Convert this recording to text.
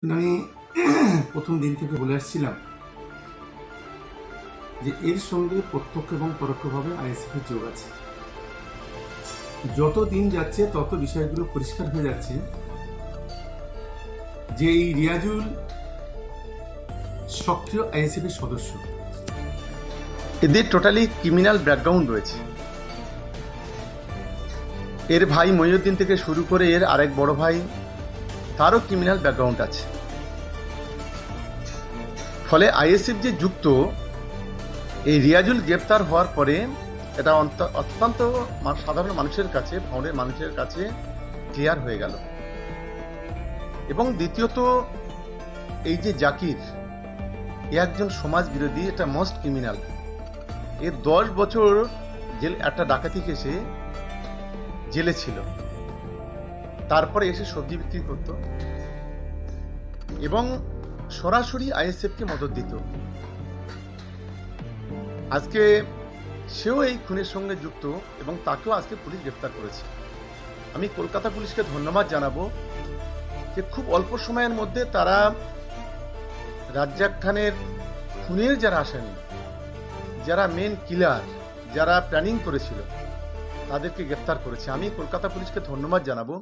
আমি প্রথম দিন থেকে বলে আসছিলাম যে এর সঙ্গে প্রত্যক্ষ এবং পরোক্ষভাবে আইএসএফের যোগ আছে। যত দিন যাচ্ছে তত বিষয়গুলো পরিষ্কার হয়ে যাচ্ছে যে এই রিয়াজুল সক্রিয় আইএসএফের সদস্য। এদের টোটালি ক্রিমিনাল ব্যাকগ্রাউন্ড রয়েছে। এর ভাই মহিউদ্দিন থেকে শুরু করে এর আরেক বড় ভাই, তারও ক্রিমিনাল ব্যাকগ্রাউন্ড আছে। ফলে আইএসএফ যে যুক্ত, এই রিয়াজুল গ্রেপ্তার হওয়ার পরে এটা অত্যন্ত সাধারণ মানুষের কাছে, ভাঙড়ের মানুষের কাছে ক্লিয়ার হয়ে গেল। এবং দ্বিতীয়ত, এই যে জাকির, এ একজন সমাজ বিরোধী, এটা মোস্ট ক্রিমিনাল। এর 10 বছর জেল, একটা ডাকাতি কেসে জেলে ছিল, তারপরে এসে সবজি বিক্রি করত এবং সরাসরি আইএসএফকে মদত দিত। আজকে সেও এই খুনের সঙ্গে যুক্ত এবং তাকেও আজকে পুলিশ গ্রেপ্তার করেছে। আমি কলকাতা পুলিশকে ধন্যবাদ জানাবো যে খুব অল্প সময়ের মধ্যে তারা রাজ্জাক খানের খুনের যারা আসামি, যারা মেন কিলার, যারা প্ল্যানিং করেছিল, তাদেরকে গ্রেপ্তার করেছে। আমি কলকাতা পুলিশকে ধন্যবাদ জানাবো।